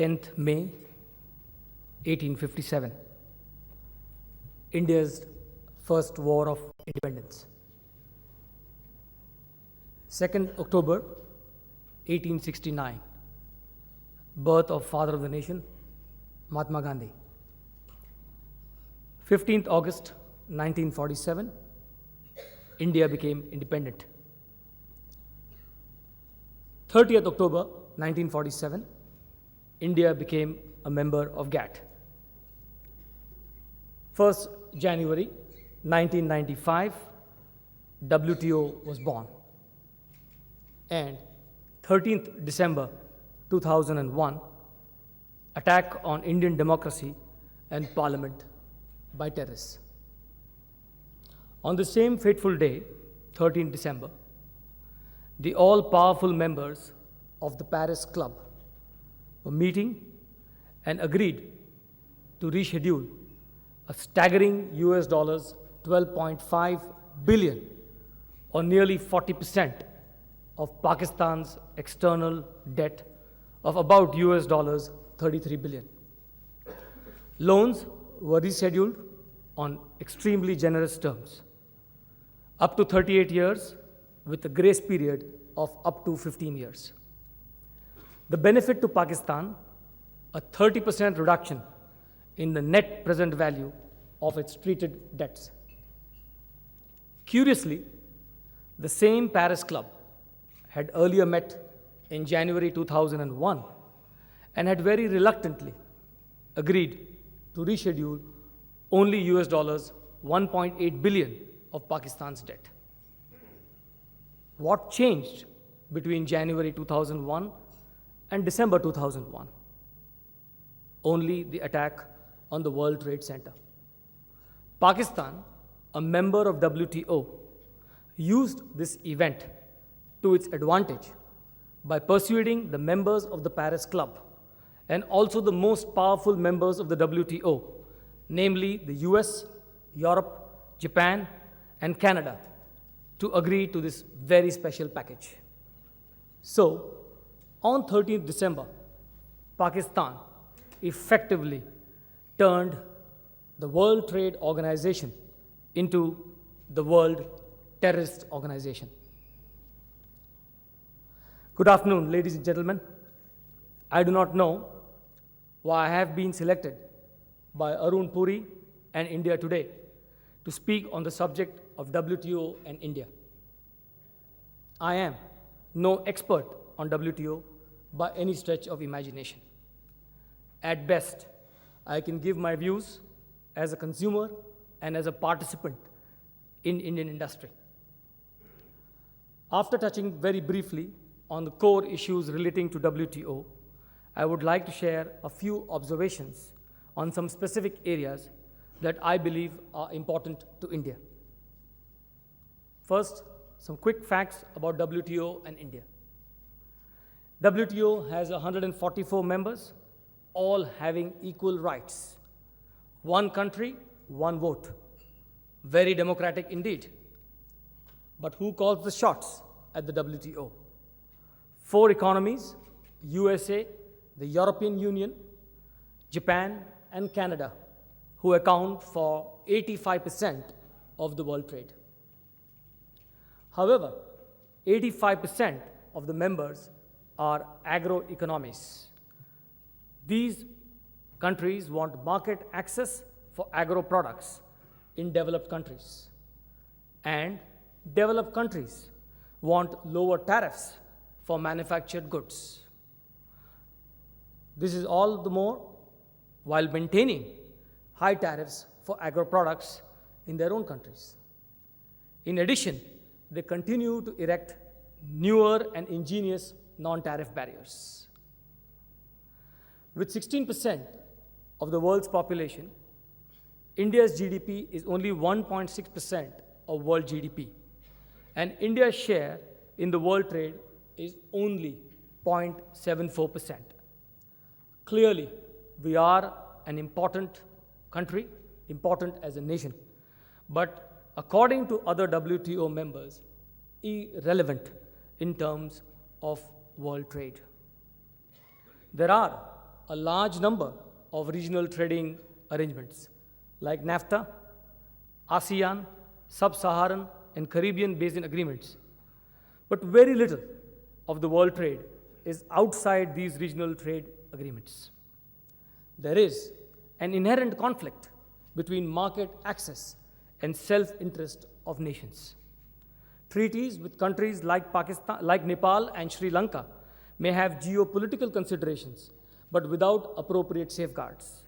10th May 1857, India's first war of independence. 2nd October 1869, birth of father of the nation, Mahatma Gandhi. 15th August 1947, India became independent. 30th October 1947, India became a member of GATT. 1st January 1995, WTO was born. And 13th December 2001, attack on Indian democracy and parliament by terrorists. On the same fateful day, 13th December, the all-powerful members of the Paris Club were meeting and agreed to reschedule a staggering US dollars 12.5 billion, or nearly 40% of Pakistan's external debt of about US dollars 33 billion. Loans were rescheduled on extremely generous terms, up to 38 years with a grace period of up to 15 years. The benefit to Pakistan, a 30% reduction in the net present value of its treated debts. Curiously, the same Paris Club had earlier met in January 2001 and had very reluctantly agreed to reschedule only US dollars 1.8 billion of Pakistan's debt. What changed between January 2001 and December 2001? Only the attack on the World Trade Center. Pakistan, a member of WTO, used this event to its advantage by persuading the members of the Paris Club and also the most powerful members of the WTO, namely the US, Europe, Japan, and Canada, to agree to this very special package. So, on 13th December, Pakistan effectively turned the World Trade Organization into the World Terrorist Organization. Good afternoon, ladies and gentlemen. I do not know why I have been selected by Arun Puri and India Today to speak on the subject of WTO and India. I am no expert on WTO by any stretch of imagination. At best, I can give my views as a consumer and as a participant in Indian industry. After touching very briefly on the core issues relating to WTO, I would like to share a few observations on some specific areas that I believe are important to India. First, some quick facts about WTO and India. WTO has 144 members, all having equal rights. One country, one vote. Very democratic indeed. But who calls the shots at the WTO? 4 economies: USA, the European Union, Japan, and Canada, who account for 85% of the world trade. However, 85% of the members are agro-economies. These countries want market access for agro products in developed countries. And developed countries want lower tariffs for manufactured goods. This is all the more while maintaining high tariffs for agro products in their own countries. In addition, they continue to erect newer and ingenious non-tariff barriers. With 16% of the world's population, India's GDP is only 1.6% of world GDP, and India's share in the world trade is only 0.74%. Clearly, we are an important country, important as a nation, but according to other WTO members, irrelevant in terms of world trade. There are a large number of regional trading arrangements like NAFTA, ASEAN, Sub-Saharan, and Caribbean Basin agreements. But very little of the world trade is outside these regional trade agreements. There is an inherent conflict between market access and self-interest of nations. Treaties with countries like Pakistan, like Nepal and Sri Lanka may have geopolitical considerations, but without appropriate safeguards.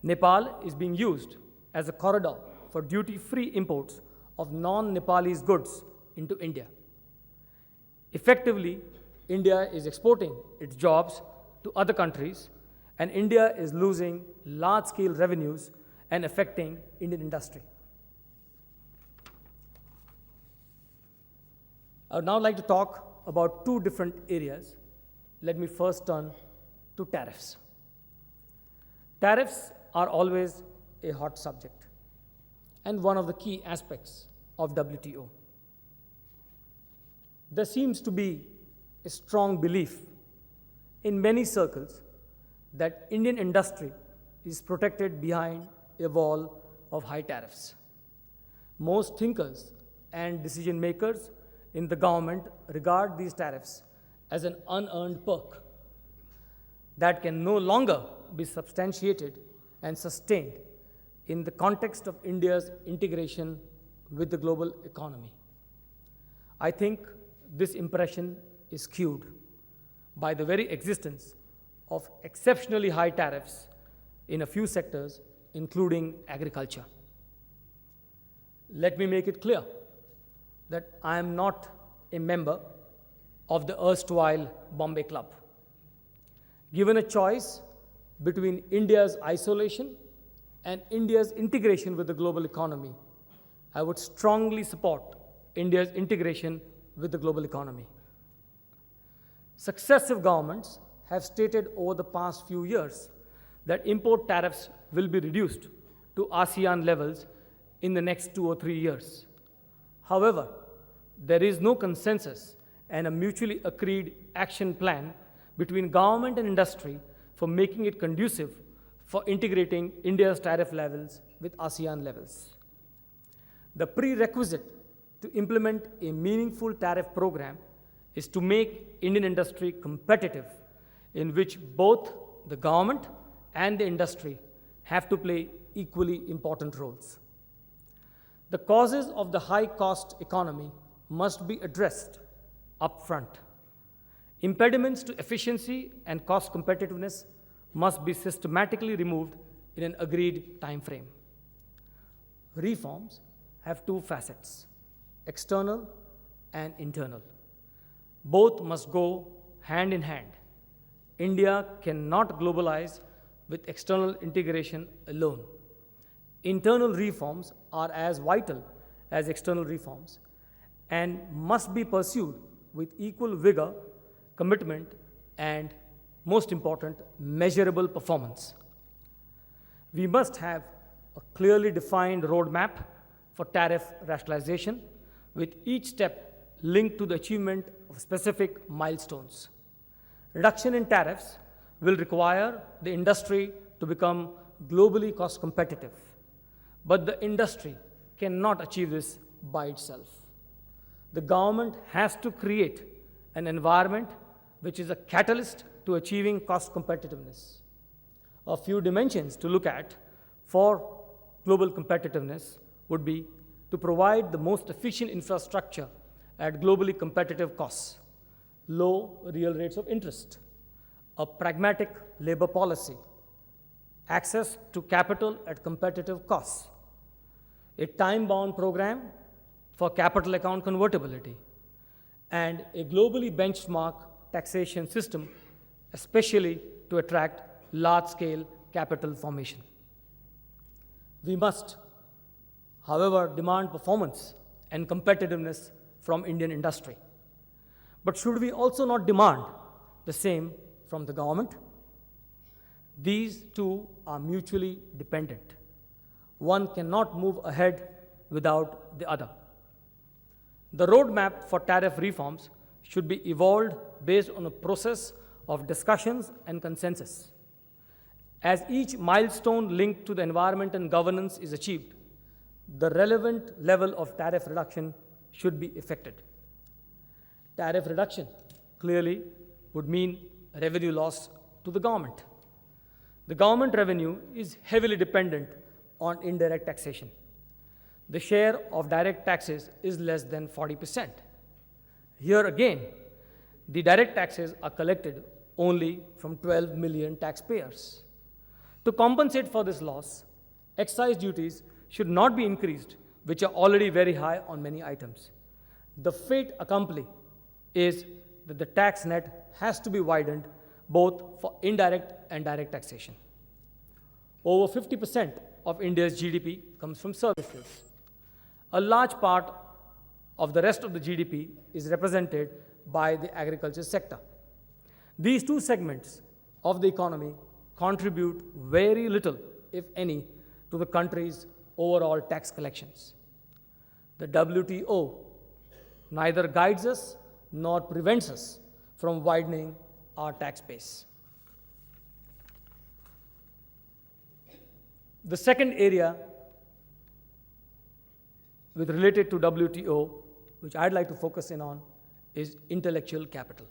Nepal is being used as a corridor for duty-free imports of non-Nepalese goods into India. Effectively, India is exporting its jobs to other countries, and India is losing large-scale revenues and affecting Indian industry. I would now like to talk about two different areas. Let me first turn to tariffs. Tariffs are always a hot subject and one of the key aspects of WTO. There seems to be a strong belief in many circles that Indian industry is protected behind a wall of high tariffs. Most thinkers and decision makers in the government regard these tariffs as an unearned perk that can no longer be substantiated and sustained in the context of India's integration with the global economy. I think this impression is skewed by the very existence of exceptionally high tariffs in a few sectors, including agriculture. Let me make it clear that I am not a member of the erstwhile Bombay Club. Given a choice between India's isolation and India's integration with the global economy, I would strongly support India's integration with the global economy. Successive governments have stated over the past few years that import tariffs will be reduced to ASEAN levels in the next 2 or 3 years. However, there is no consensus and a mutually agreed action plan between government and industry for making it conducive for integrating India's tariff levels with ASEAN levels. The prerequisite to implement a meaningful tariff program is to make Indian industry competitive, in which both the government and the industry have to play equally important roles. The causes of the high-cost economy must be addressed upfront. Impediments to efficiency and cost competitiveness must be systematically removed in an agreed time frame. Reforms have two facets, external and internal. Both must go hand in hand. India cannot globalize with external integration alone. Internal reforms are as vital as external reforms and must be pursued with equal vigor, commitment, and, most important, measurable performance. We must have a clearly defined roadmap for tariff rationalization, with each step linked to the achievement of specific milestones. Reduction in tariffs will require the industry to become globally cost competitive, but the industry cannot achieve this by itself. The government has to create an environment which is a catalyst to achieving cost competitiveness. A few dimensions to look at for global competitiveness would be to provide the most efficient infrastructure at globally competitive costs, low real rates of interest, a pragmatic labor policy, access to capital at competitive costs, a time-bound program for capital account convertibility, and a globally benchmark taxation system, especially to attract large-scale capital formation. We must, however, demand performance and competitiveness from Indian industry. But should we also not demand the same from the government? These two are mutually dependent. One cannot move ahead without the other. The roadmap for tariff reforms should be evolved based on a process of discussions and consensus. As each milestone linked to the environment and governance is achieved, the relevant level of tariff reduction should be effected. Tariff reduction clearly would mean revenue loss to the government. The government revenue is heavily dependent on indirect taxation. The share of direct taxes is less than 40%. Here again, the direct taxes are collected only from 12 million taxpayers. To compensate for this loss, excise duties should not be increased, which are already very high on many items. The fait accompli is that the tax net has to be widened both for indirect and direct taxation. Over 50% of India's GDP comes from services. A large part of the rest of the GDP is represented by the agriculture sector. These two segments of the economy contribute very little, if any, to the country's overall tax collections. The WTO neither guides us nor prevents us from widening our tax base. The second area related to WTO, which I'd like to focus in on, is intellectual capital.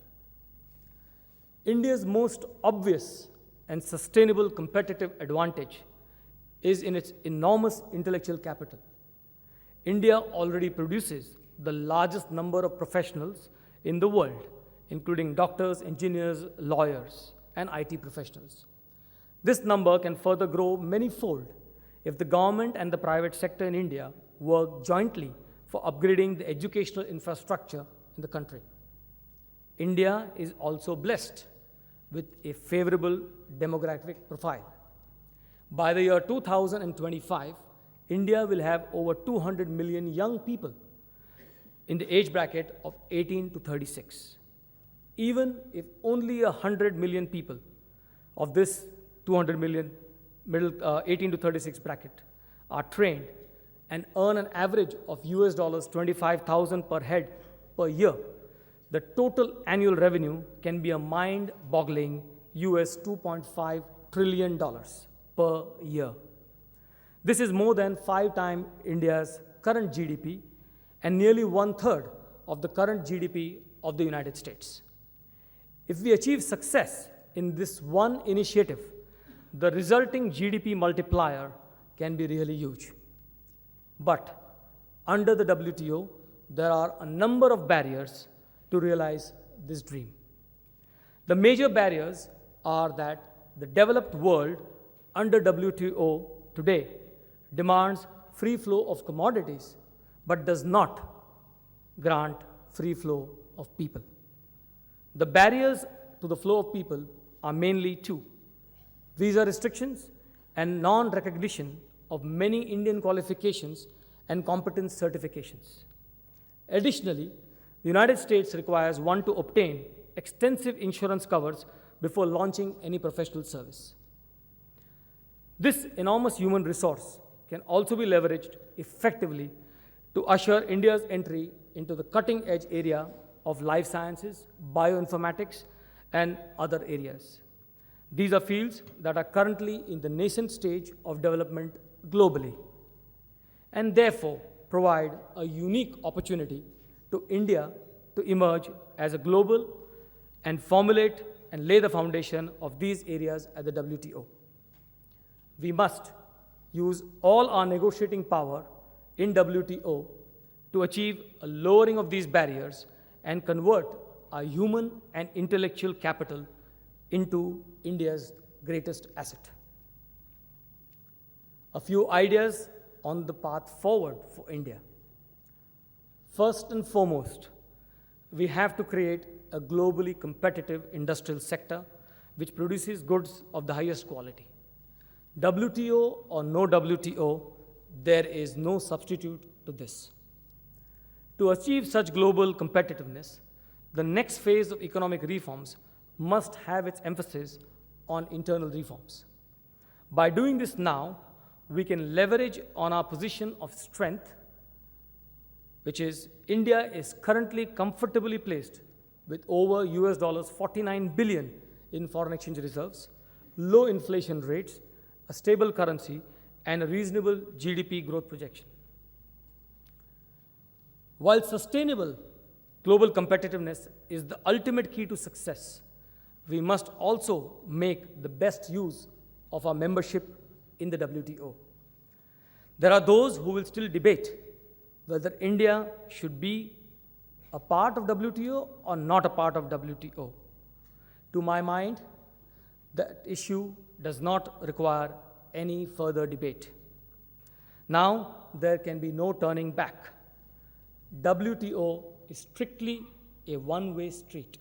India's most obvious and sustainable competitive advantage is in its enormous intellectual capital. India already produces the largest number of professionals in the world, including doctors, engineers, lawyers, and IT professionals. This number can further grow many-fold if the government and the private sector in India work jointly for upgrading the educational infrastructure in the country. India is also blessed with a favorable demographic profile. By the year 2025, India will have over 200 million young people in the age bracket of 18 to 36. Even if only 100 million people of this 200 million 18 to 36 bracket are trained and earn an average of US $25,000 per head per year, the total annual revenue can be a mind-boggling US $2.5 trillion per year. This is more than 5 times India's current GDP and nearly 1/3 of the current GDP of the United States. If we achieve success in this one initiative, the resulting GDP multiplier can be really huge. But under the WTO, there are a number of barriers to realize this dream. The major barriers are that the developed world under WTO today demands free flow of commodities, but does not grant free flow of people. The barriers to the flow of people are mainly two: visa restrictions and non-recognition of many Indian qualifications and competence certifications. Additionally, the United States requires one to obtain extensive insurance covers before launching any professional service. This enormous human resource can also be leveraged effectively to usher India's entry into the cutting-edge area of life sciences, bioinformatics, and other areas. These are fields that are currently in the nascent stage of development globally, and therefore provide a unique opportunity to India to emerge as a global and formulate and lay the foundation of these areas at the WTO. We must use all our negotiating power in WTO to achieve a lowering of these barriers and convert our human and intellectual capital into India's greatest asset. A few ideas on the path forward for India. First and foremost, we have to create a globally competitive industrial sector which produces goods of the highest quality. WTO or no WTO, there is no substitute to this. To achieve such global competitiveness, the next phase of economic reforms must have its emphasis on internal reforms. By doing this now, we can leverage on our position of strength, which is India is currently comfortably placed with over US $49 billion in foreign exchange reserves, low inflation rates, a stable currency, and a reasonable GDP growth projection. While sustainable global competitiveness is the ultimate key to success, we must also make the best use of our membership in the WTO. There are those who will still debate whether India should be a part of WTO or not a part of WTO. To my mind, that issue does not require any further debate. Now, there can be no turning back. WTO is strictly a one-way street.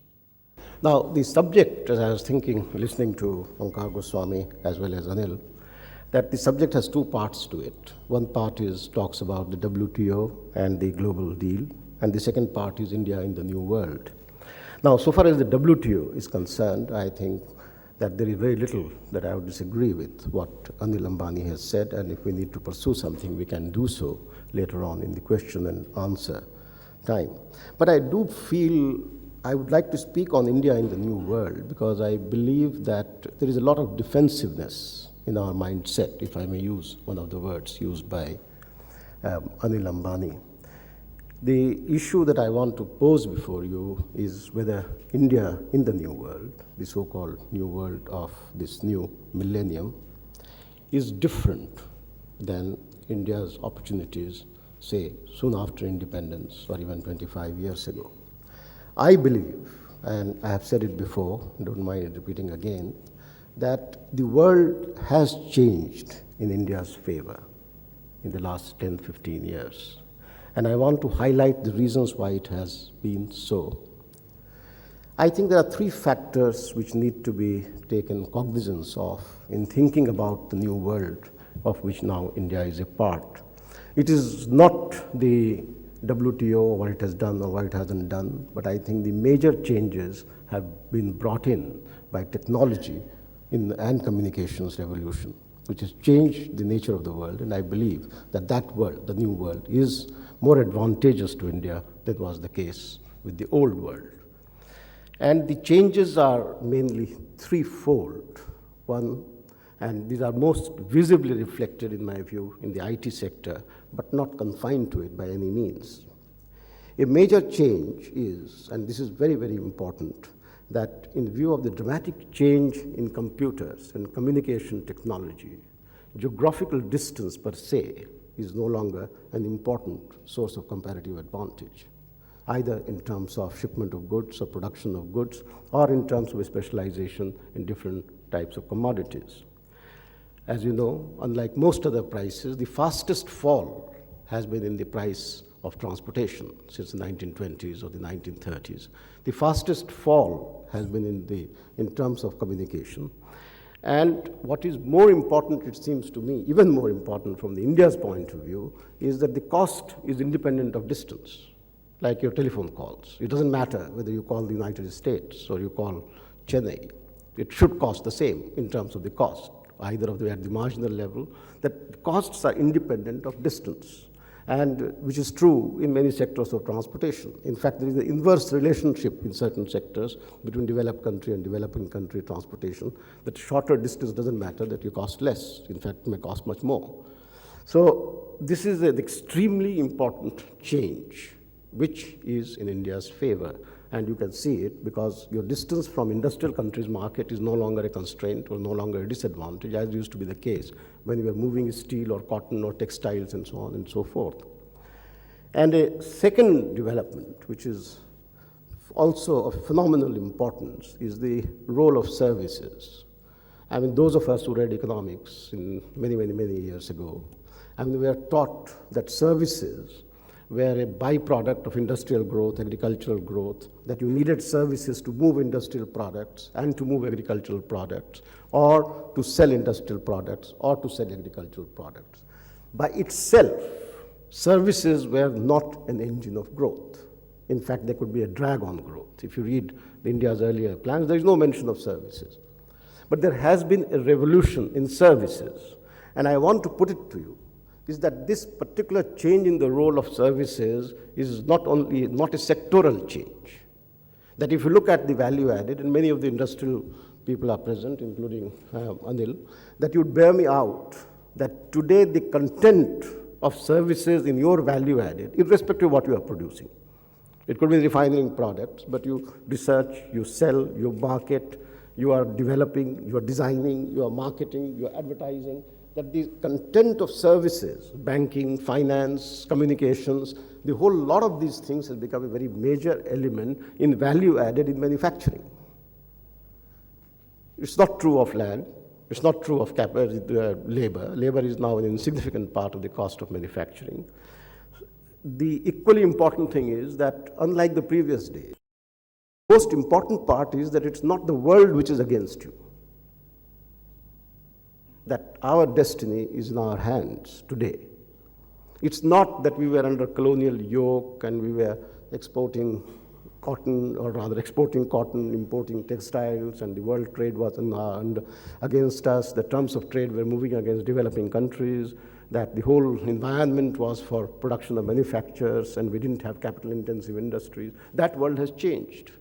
Now, the subject, as I was thinking, listening to Onkar Goswami as well as Anil, that the subject has two parts to it. One part talks about the WTO and the global deal, and the second part is India in the New World. Now, so far as the WTO is concerned, I think that there is very little that I would disagree with what Anil Ambani has said, and if we need to pursue something, we can do so later on in the question and answer time. But I do feel I would like to speak on India in the New World because I believe that there is a lot of defensiveness in our mindset, if I may use one of the words used by Anil Ambani. The issue that I want to pose before you is whether India in the New World, the so-called New World of this new millennium, is different than India's opportunities, say, soon after independence or even 25 years ago. I believe, and I have said it before, don't mind repeating again, that the world has changed in India's favor in the last 10, 15 years. And I want to highlight the reasons why it has been so. I think there are three factors which need to be taken cognizance of in thinking about the new world of which now India is a part. It is not the WTO, what it has done or what it hasn't done, but I think the major changes have been brought in by technology and communications revolution, which has changed the nature of the world, and I believe that that world, the new world, is more advantageous to India than was the case with the old world. And the changes are mainly threefold. One, and these are most visibly reflected, in my view, in the IT sector, but not confined to it by any means. A major change is, and this is very, very important, that in view of the dramatic change in computers and communication technology, geographical distance per se is no longer an important source of comparative advantage, either in terms of shipment of goods or production of goods, or in terms of a specialization in different types of commodities. As you know, unlike most other prices, the fastest fall has been in the price of transportation since the 1920s or the 1930s. The fastest fall has been in terms of communication. And what is more important, it seems to me, even more important from the India's point of view, is that the cost is independent of distance, like your telephone calls. It doesn't matter whether you call the United States or you call Chennai. It should cost the same in terms of the cost, either at the marginal level, that costs are independent of distance, and which is true in many sectors of transportation. In fact, there is an inverse relationship in certain sectors between developed country and developing country transportation, that shorter distance doesn't matter, that you cost less. In fact, it may cost much more. So this is an extremely important change, which is in India's favor. And you can see it because your distance from industrial countries' market is no longer a constraint or no longer a disadvantage, as used to be the case when you were moving steel or cotton or textiles and so on and so forth. And a second development, which is also of phenomenal importance, is the role of services. I mean, those of us who read economics in many years ago, I mean, we were taught that services were a byproduct of industrial growth, agricultural growth, that you needed services to move industrial products and to move agricultural products, or to sell industrial products, or to sell agricultural products. By itself, services were not an engine of growth. In fact, they could be a drag on growth. If you read India's earlier plans, there is no mention of services. But there has been a revolution in services, and I want to put it to you, is that this particular change in the role of services is not a sectoral change. That if you look at the value added, and many of the industrial people are present, including Anil, that you'd bear me out that today the content of services in your value added, irrespective of what you are producing. It could be refining products, but you research, you sell, you market, you are developing, you are designing, you are marketing, you are advertising, that the content of services, banking, finance, communications, the whole lot of these things has become a very major element in value added in manufacturing. It's not true of land. It's not true of labor. Labor is now an insignificant part of the cost of manufacturing. The equally important thing is that, unlike the previous days, the most important part is that it's not the world which is against you. That our destiny is in our hands today. It's not that we were under colonial yoke and we were exporting cotton, or rather exporting cotton, importing textiles, and the world trade was against us. The terms of trade were moving against developing countries, that the whole environment was for production of manufacturers, and we didn't have capital-intensive industries. That world has changed.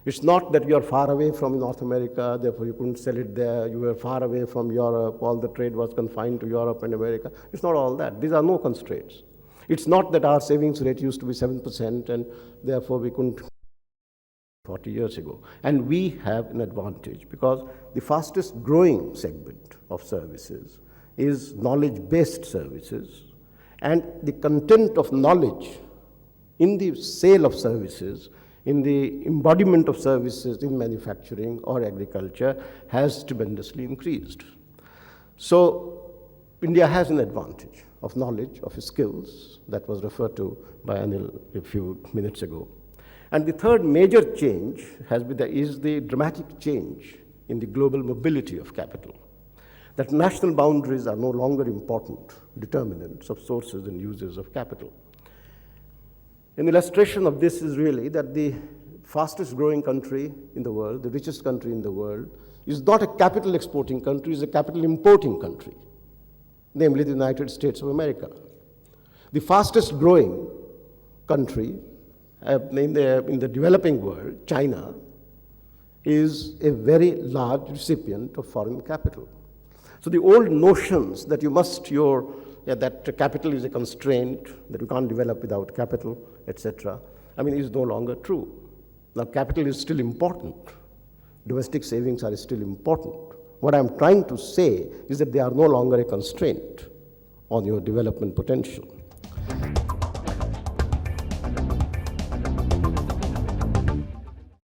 It's not that you are far away from North America, therefore you couldn't sell it there. You were far away from Europe, all the trade was confined to Europe and America. It's not all that. These are no constraints. It's not that our savings rate used to be 7% and therefore we couldn't 40 years ago. And we have an advantage because the fastest growing segment of services is knowledge-based services, and the content of knowledge in the sale of services, in the embodiment of services in manufacturing or agriculture has tremendously increased. So India has an advantage of knowledge, of skills, that was referred to by Anil a few minutes ago. And the third major change is the dramatic change in the global mobility of capital. That national boundaries are no longer important determinants of sources and uses of capital. An illustration of this is really that the fastest growing country in the world, the richest country in the world, is not a capital exporting country, it's a capital importing country, namely the United States of America. The fastest growing country in the developing world, China, is a very large recipient of foreign capital. So the old notions that that capital is a constraint, that you can't develop without capital, etc., is no longer true. Now, capital is still important. Domestic savings are still important. What I'm trying to say is that they are no longer a constraint on your development potential.